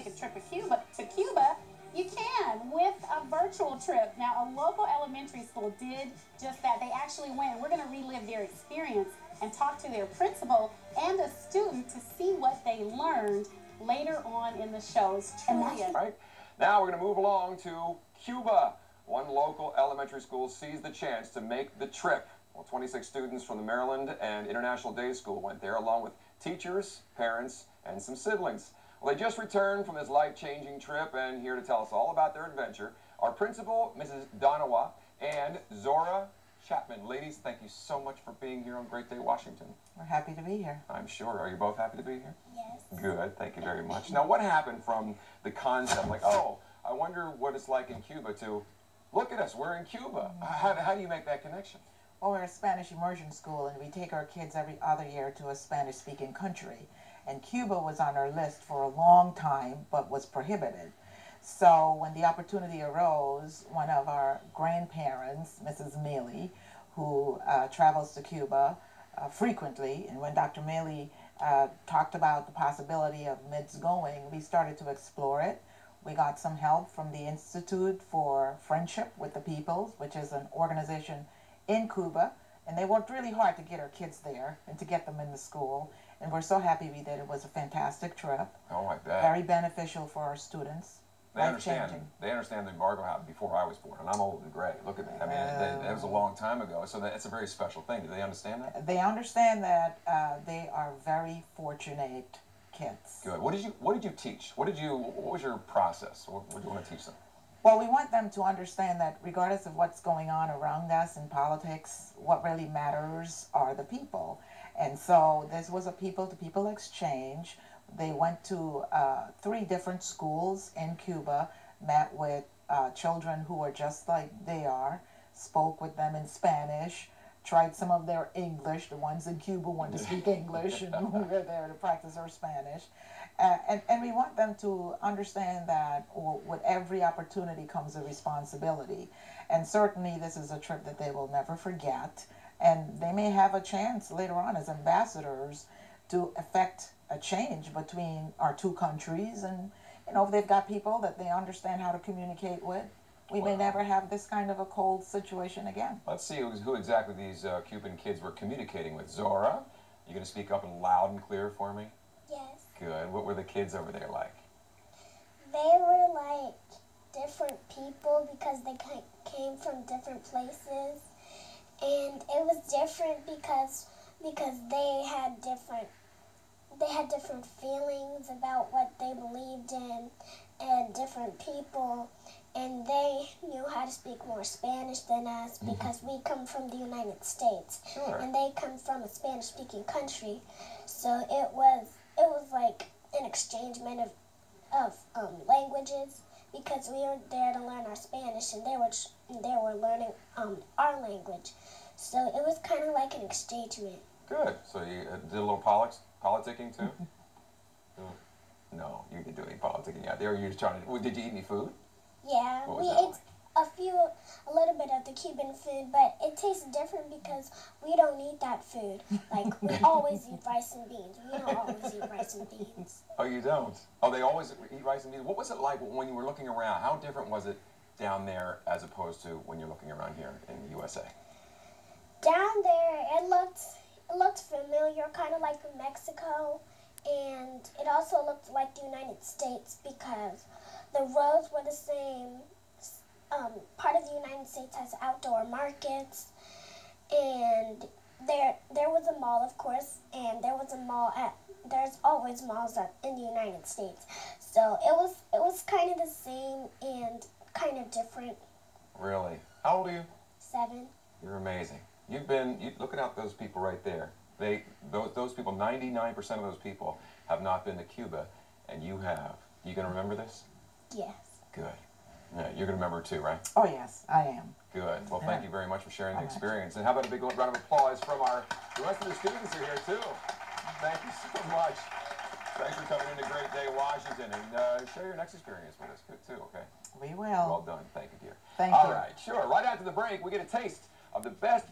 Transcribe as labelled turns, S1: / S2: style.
S1: take a trip to Cuba, you can with a virtual trip. Now, a local elementary school did just that. They actually went. We're going to relive their experience and talk to their principal and a student to see what they learned later on in the shows.
S2: Right. Now we're going to move along to Cuba. One local elementary school seized the chance to make the trip. Well, 26 students from the Maryland and International Day School went there along with teachers, parents, and some siblings. Well, they just returned from this life-changing trip, and here to tell us all about their adventure, our principal, Mrs. Donawa, and Zora Chapman. Ladies, thank you so much for being here on Great Day Washington.
S3: We're happy to be here.
S2: I'm sure. Are you both happy to be here?
S4: Yes.
S2: Good. Thank you very much. Now, what happened from the concept, like, oh, I wonder what it's like in Cuba, to look at us, we're in Cuba? How do you make that connection?
S3: Well, we're a Spanish immersion school, and we take our kids every other year to a Spanish-speaking country. And Cuba was on our list for a long time, but was prohibited. So when the opportunity arose, one of our grandparents, Mrs. Mealy, who travels to Cuba frequently, and when Dr. Mealy talked about the possibility of MIDS going, we started to explore it. We got some help from the Institute for Friendship with the Peoples, which is an organization in Cuba, and they worked really hard to get our kids there and to get them in the school. And we're so happy we did. It was a fantastic trip.
S2: Oh, I bet.
S3: Very beneficial for our students.
S2: They understand the embargo happened before I was born, and I'm old and gray. Look at me. I mean, that was a long time ago, so it's a very special thing. Do they understand that?
S3: They understand that they are very fortunate kids.
S2: Good. What did you teach? What was your process? What do you want to teach them?
S3: Well, we want them to understand that regardless of what's going on around us in politics, what really matters are the people. And so this was a people-to-people exchange. They went to 3 different schools in Cuba, met with children who are just like they are, spoke with them in Spanish, tried some of their English. The ones in Cuba wanted to speak English, and we were there to practice our Spanish. And we want them to understand that with every opportunity comes a responsibility. And certainly this is a trip that they will never forget. And they may have a chance later on as ambassadors to affect a change between our 2 countries. And, you know, if they've got people that they understand how to communicate with, we may never have this kind of a cold situation again.
S2: Let's see who exactly these Cuban kids were communicating with. Zora, you going to speak up and loud and clear for me?
S4: Yes.
S2: Good. What were the kids over there like?
S4: They were like different people because they came from different places, and it was different because they had different feelings about what they believed in, and different people, and they knew how to speak more Spanish than us because we come from the United States.
S2: Sure.
S4: And they come from a Spanish-speaking country, so it was like an exchangement of languages, because we were there to learn our Spanish and they were learning our language. So it was kind of like an exchangement.
S2: Good. So you did a little politicking too? No, you didn't do any politicking out there. You were just trying to. Did you eat any food?
S4: Yeah,
S2: what
S4: we
S2: was that
S4: ate a little bit of the Cuban food, but it tastes different because we don't eat that food. Like, we always eat rice and beans. We don't always eat rice and beans.
S2: Oh, you don't? Oh, they always eat rice and beans. What was it like when you were looking around? How different was it down there as opposed to when you're looking around here in the USA?
S4: Down there, it looked familiar, kind of like Mexico, and it also looked like the United States because the roads were the same. Part of the United States has outdoor markets, and there was a mall, of course, and there's always malls in the United States. So it was kind of the same and kind of different.
S2: Really? How old are you?
S4: 7.
S2: You're amazing. Look at those people right there. Those people, 99% of those people have not been to Cuba, and you have. You gonna remember this?
S4: Yes.
S2: Good. Yeah, you're gonna remember it too, right?
S3: Oh, yes, I am.
S2: Good. Well, thank you very much for sharing the experience. And how about a big round of applause from the rest of the students who are here too. Thank you so much. Thanks for coming into Great Day Washington, and share your next experience with us too, okay?
S3: We will.
S2: Well done. Thank you, dear.
S3: Thank you.
S2: All right, sure. Right after the break, we get a taste of the best